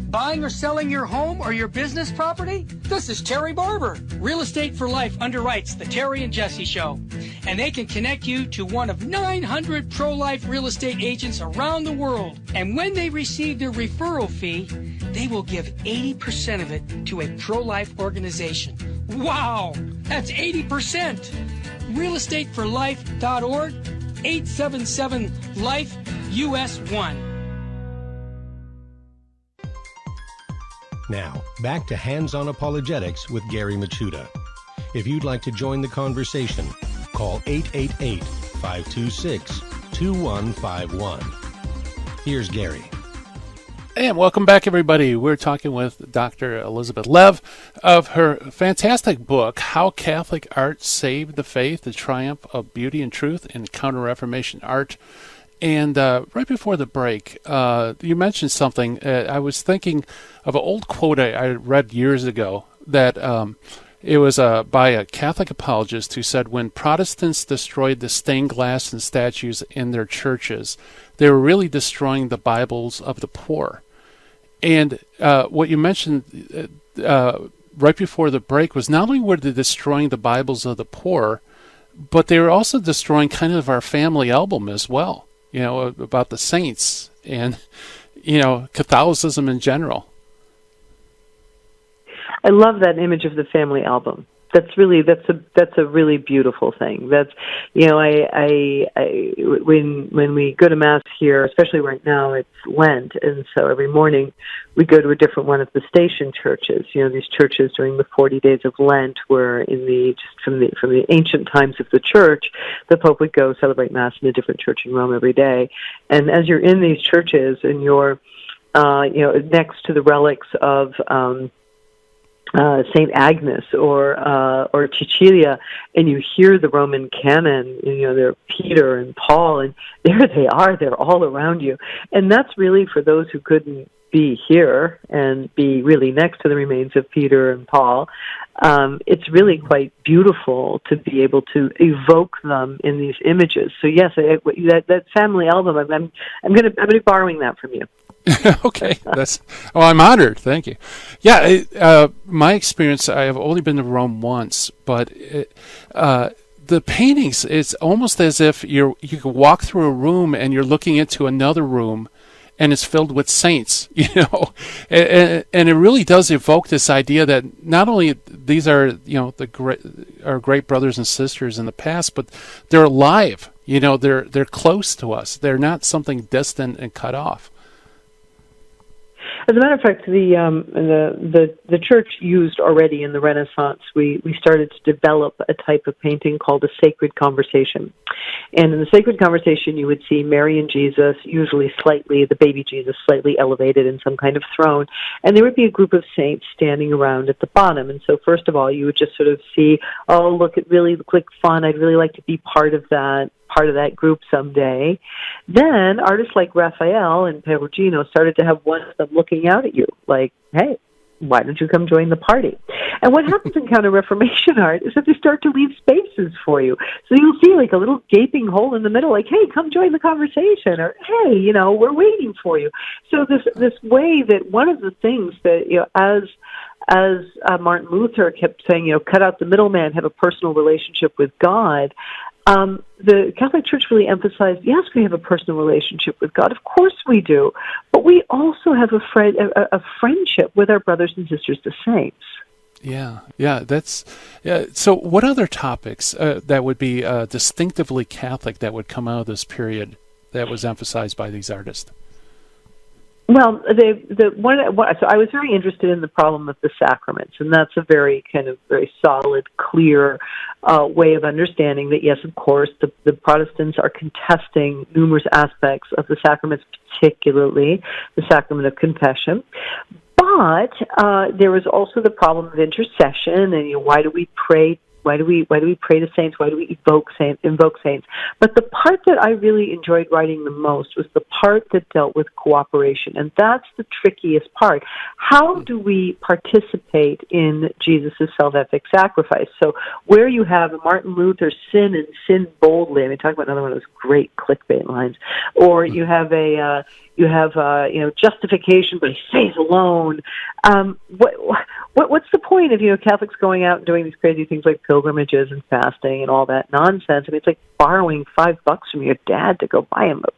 Buying or selling your home or your business property? This is Terry Barber. Real Estate for Life underwrites the Terry and Jesse Show, and they can connect you to one of 900 pro-life real estate agents around the world. And when they receive their referral fee, they will give 80% of it to a pro-life organization. Wow, that's 80%. realestateforlife.org, 877-LIFE-US1.
Now, back to Hands-On Apologetics with Gary Machuda. If you'd like to join the conversation, call 888-526-2151. Here's Gary.
And welcome back, everybody. We're talking with Dr. Elizabeth Lev of her fantastic book, How Catholic Art Saved the Faith, The Triumph of Beauty and Truth in Counter-Reformation Art. And right before the break, you mentioned something. I was thinking of an old quote I read years ago that it was by a Catholic apologist who said, when Protestants destroyed the stained glass and statues in their churches, they were really destroying the Bibles of the poor. And what you mentioned right before the break was not only were they destroying the Bibles of the poor, but they were also destroying kind of our family album as well. You know, about the saints and, you know, Catholicism in general.
I love that image of the family album. That's a really beautiful thing. That's, you know, when we go to Mass here, especially right now, it's Lent, and so every morning we go to a different one of the station churches. You know, these churches during the 40 days of Lent were from the ancient times of the church, the Pope would go celebrate Mass in a different church in Rome every day. And as you're in these churches and you're, next to the relics of Saint Agnes or Cecilia, and you hear the Roman canon, you know, they're Peter and Paul, and there they are, they're all around you. And that's really for those who couldn't be here and be really next to the remains of Peter and Paul. It's really quite beautiful to be able to evoke them in these images. So yes, that family album, I'm going to be borrowing that from you.
Okay, I'm honored. Thank you. Yeah, my experience, I have only been to Rome once, but the paintings, it's almost as if you can walk through a room and you're looking into another room, and it's filled with saints. You know, and it really does evoke this idea that not only these are, you know, our great brothers and sisters in the past, but they're alive. You know, they're close to us. They're not something distant and cut off.
As a matter of fact, the church used already in the Renaissance, we started to develop a type of painting called a sacred conversation. And in the sacred conversation, you would see Mary and Jesus, usually the baby Jesus, slightly elevated in some kind of throne. And there would be a group of saints standing around at the bottom. And so first of all, you would just sort of see, oh, look, it really looks like fun. I'd really like to be part of that group someday. Then artists like Raphael and Perugino started to have one of them looking out at you like, hey, why don't you come join the party? And what happens in Counter-Reformation art is that they start to leave spaces for you. So you'll see like a little gaping hole in the middle, like, hey, come join the conversation, or hey, you know, we're waiting for you. So this way that one of the things that, you know, as Martin Luther kept saying, you know, cut out the middleman, have a personal relationship with God. The Catholic Church really emphasized, yes, we have a personal relationship with God. Of course we do. But we also have a friendship with our brothers and sisters, the saints. Yeah. So what other topics that would be distinctively Catholic that would come out of this period that was emphasized by these artists? Well, so I was very interested in the problem of the sacraments, and that's a very solid, clear way of understanding that, yes, of course, the Protestants are contesting numerous aspects of the sacraments, particularly the sacrament of confession. But there was also the problem of intercession, and why do we pray? Why do we pray to saints? Why do we invoke saints? But the part that I really enjoyed writing the most was the part that dealt with cooperation, and that's the trickiest part. How do we participate in Jesus' salvific sacrifice? So where you have Martin Luther sin and sin boldly, I mean, talk about another one of those great clickbait lines, or you have justification, but he stays alone. What's the point of Catholics going out and doing these crazy things like pilgrimages and fasting and all that nonsense? I mean, it's like borrowing $5 from your dad to go buy him a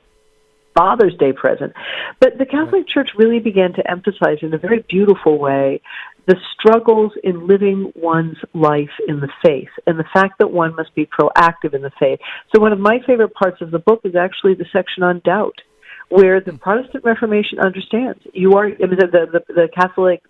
Father's Day present. But the Catholic Church really began to emphasize in a very beautiful way the struggles in living one's life in the faith and the fact that one must be proactive in the faith. So one of my favorite parts of the book is actually the section on doubt, where the Protestant Reformation understands the Catholic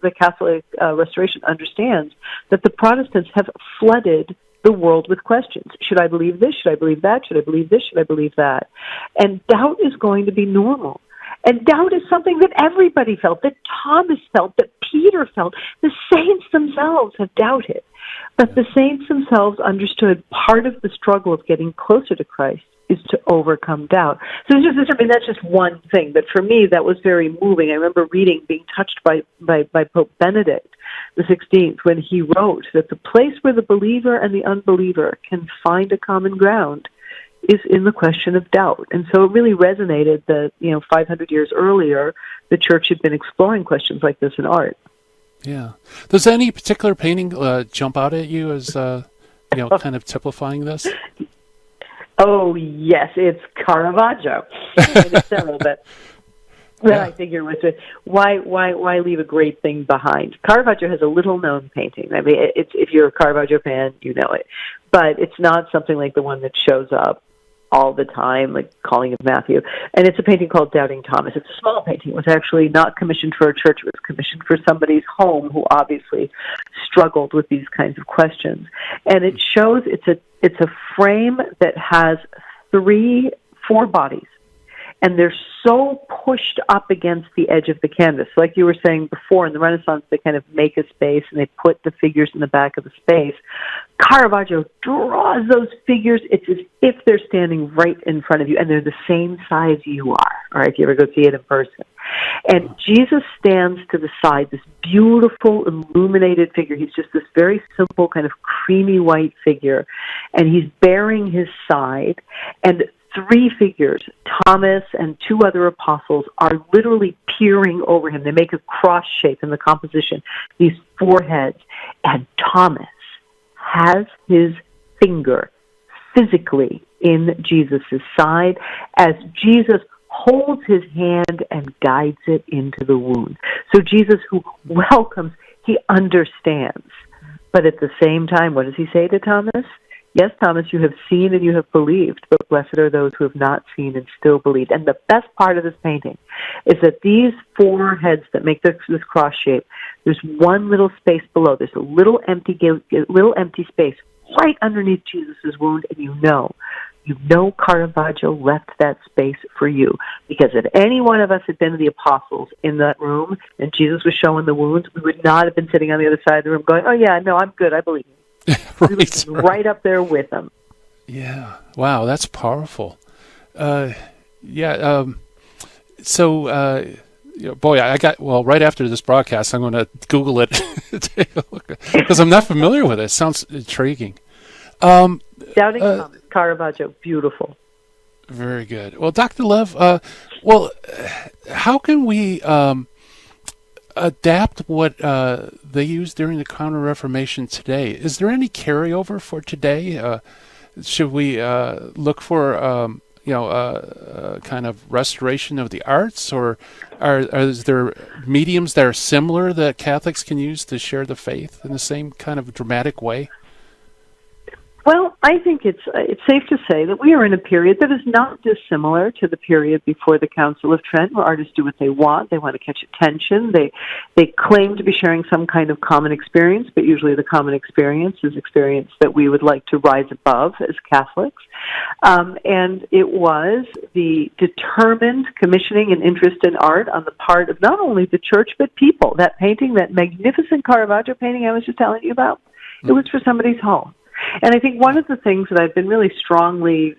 Restoration understands that the Protestants have flooded the world with questions. Should I believe this? Should I believe that? Should I believe this? Should I believe that? And doubt is going to be normal. And doubt is something that everybody felt, that Thomas felt, that Peter felt. The saints themselves have doubted. But the saints themselves understood part of the struggle of getting closer to Christ is to overcome doubt. So that's just one thing. But for me, that was very moving. I remember being touched by Pope Benedict the 16th when he wrote that the place where the believer and the unbeliever can find a common ground is in the question of doubt. And so it really resonated that, 500 years earlier, the Church had been exploring questions like this in art.
Yeah. Does any particular painting jump out at you as, kind of typifying this?
Oh, yes, it's Caravaggio. It's several, but I figure was why leave a great thing behind? Caravaggio has a little-known painting. I mean, if you're a Caravaggio fan, you know it. But it's not something like the one that shows up all the time, like Calling of Matthew. And it's a painting called Doubting Thomas. It's a small painting. It was actually not commissioned for a church. It was commissioned for somebody's home who obviously struggled with these kinds of questions. And it shows it's a frame that has 4 bodies. And they're so pushed up against the edge of the canvas. Like you were saying before, in the Renaissance, they kind of make a space and they put the figures in the back of the space. Caravaggio draws those figures. It's as if they're standing right in front of you, and they're the same size you are, all right, if you ever go see it in person. And Jesus stands to the side, this beautiful, illuminated figure. He's just this very simple, kind of creamy white figure, and he's bearing his side, and 3 figures, Thomas and 2 other apostles, are literally peering over him. They make a cross shape in the composition, these 4 heads. And Thomas has his finger physically in Jesus' side as Jesus holds his hand and guides it into the wound. So Jesus, who welcomes, he understands. But at the same time, what does he say to Thomas? Yes, Thomas, you have seen and you have believed, but blessed are those who have not seen and still believed. And the best part of this painting is that these 4 heads that make this cross shape, there's one little space below. There's a little empty space right underneath Jesus' wound, and you know Caravaggio left that space for you. Because if any one of us had been the apostles in that room and Jesus was showing the wounds, we would not have been sitting on the other side of the room going, oh yeah, no, I'm good, I believe. right up there with them.
Yeah. Wow, that's powerful. Boy, right after this broadcast, I'm going to Google it, take a look, because I'm not familiar with it. It sounds intriguing.
Doubting Thomas, Caravaggio, beautiful.
Very good. Well, Dr. Lev, how can we adapt what they used during the Counter-Reformation today? Is there any carryover for today? Should we look for kind of restoration of the arts, or is there mediums that are similar that Catholics can use to share the faith in the same kind of dramatic way?
Well, I think it's safe to say that we are in a period that is not dissimilar to the period before the Council of Trent, where artists do what they want. They want to catch attention. They claim to be sharing some kind of common experience, but usually the common experience is experience that we would like to rise above as Catholics. And it was the determined commissioning and interest in art on the part of not only the church, but people. That painting, that magnificent Caravaggio painting I was just telling you about, it was for somebody's home. And I think one of the things that I've been really strongly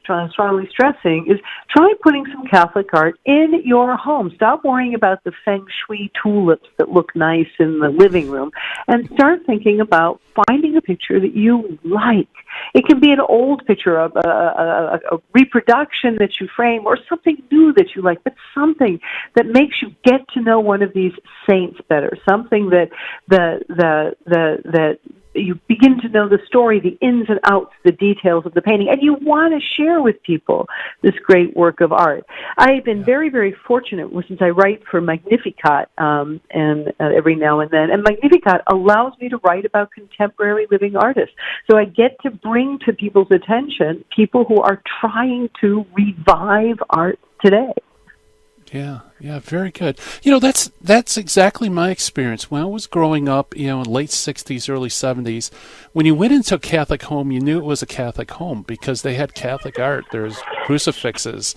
stressing is try putting some Catholic art in your home. Stop worrying about the feng shui tulips that look nice in the living room and start thinking about finding a picture that you like. It can be an old picture of a reproduction that you frame or something new that you like, but something that makes you get to know one of these saints better, something that you begin to know the story, the ins and outs, the details of the painting, and you want to share with people this great work of art. I've been very, very fortunate since I write for Magnificat and every now and then, and Magnificat allows me to write about contemporary living artists. So I get to bring to people's attention people who are trying to revive art today.
Yeah, very good. You know, that's exactly my experience. When I was growing up, you know, in late 60s, early 70s, when you went into a Catholic home, you knew it was a Catholic home because they had Catholic art. There's crucifixes.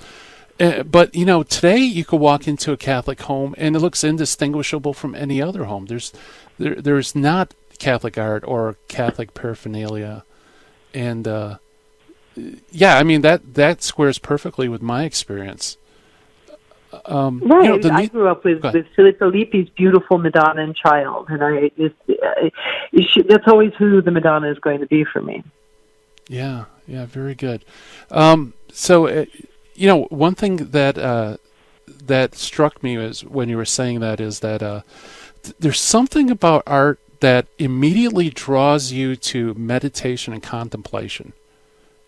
But, you know, today you could walk into a Catholic home and it looks indistinguishable from any other home. There's not Catholic art or Catholic paraphernalia. And, yeah, I mean, that squares perfectly with my experience.
Right.
You know,
I grew up with Filippo Lippi's beautiful Madonna and Child, and that's always who the Madonna is going to be for me. Yeah,
very good. So, you know, one thing that struck me is when you were saying that is that there's something about art that immediately draws you to meditation and contemplation.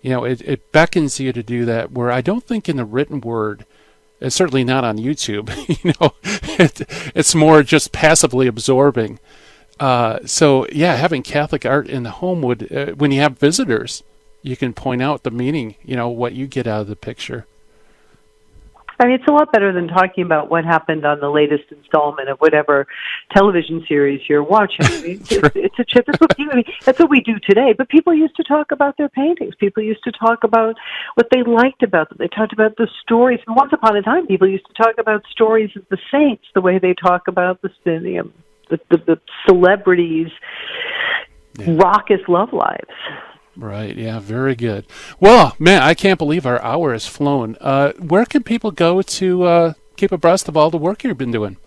You know, it beckons you to do that, where I don't think in the written word. It's certainly not on YouTube. You know, it's more just passively absorbing. So yeah, having Catholic art in the home would, when you have visitors, you can point out the meaning. You know, what you get out of the picture.
I mean, it's a lot better than talking about what happened on the latest installment of whatever television series you're watching. I mean, it's a chip. That's what we do today. But people used to talk about their paintings. People used to talk about what they liked about them. They talked about the stories. And once upon a time, people used to talk about stories of the saints the way they talk about the celebrities' raucous love lives.
Right, yeah, very good. Well, man, I can't believe our hour has flown. Where can people go to keep abreast of all the work you've been doing?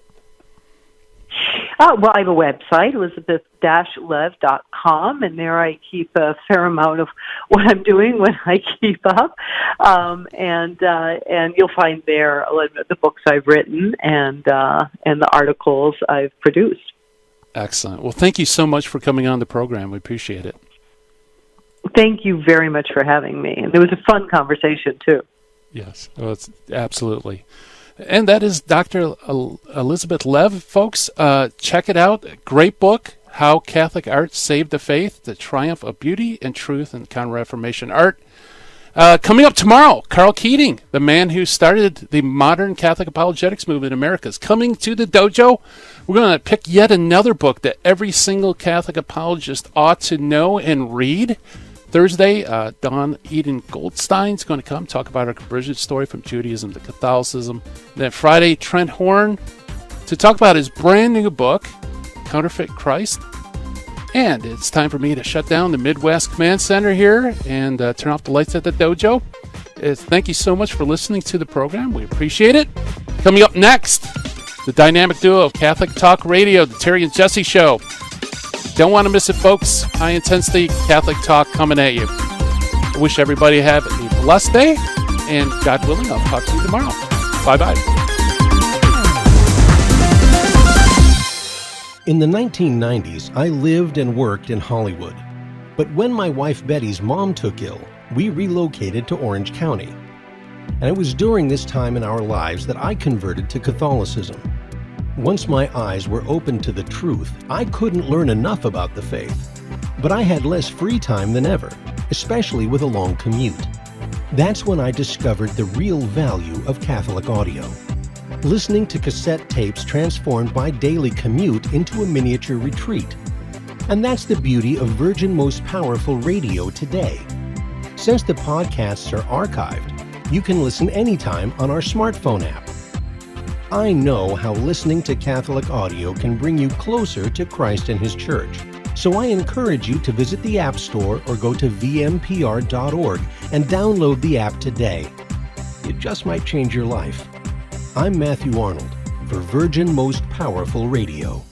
Well, I have a website, elizabeth-lev.com, and there I keep a fair amount of what I'm doing when I keep up. And you'll find there the books I've written and the articles I've produced.
Excellent. Well, thank you so much for coming on the program. We appreciate it.
Thank you very much for having me. And it was a fun conversation, too.
Yes, well, it's absolutely. And that is Dr. Elizabeth Lev, folks. Check it out. Great book, How Catholic Art Saved the Faith, The Triumph of Beauty and Truth in Counter-Reformation Art. Coming up tomorrow, Carl Keating, the man who started the modern Catholic apologetics movement in America, is coming to the dojo. We're going to pick yet another book that every single Catholic apologist ought to know and read. Thursday, Dawn Eden Goldstein's going to come talk about our conversion story from Judaism to Catholicism. Then Friday, Trent Horn to talk about his brand new book, Counterfeit Christ. And it's time for me to shut down the Midwest Command Center here and turn off the lights at the dojo. Thank you so much for listening to the program. We appreciate it. Coming up next, the dynamic duo of Catholic Talk Radio, the Terry and Jesse Show. Don't want to miss it, folks. High intensity Catholic talk coming at you. I wish everybody have a blessed day, and God willing, I'll talk to you tomorrow. Bye-bye.
In the 1990s, I lived and worked in Hollywood. But when my wife Betty's mom took ill, we relocated to Orange County. And it was during this time in our lives that I converted to Catholicism. Once my eyes were opened to the truth, I couldn't learn enough about the faith. But I had less free time than ever, especially with a long commute. That's when I discovered the real value of Catholic audio. Listening to cassette tapes transformed my daily commute into a miniature retreat. And that's the beauty of Virgin Most Powerful Radio today. Since the podcasts are archived, you can listen anytime on our smartphone app. I know how listening to Catholic audio can bring you closer to Christ and His Church, so I encourage you to visit the App Store or go to vmpr.org and download the app today. It just might change your life. I'm Matthew Arnold for Virgin Most Powerful Radio.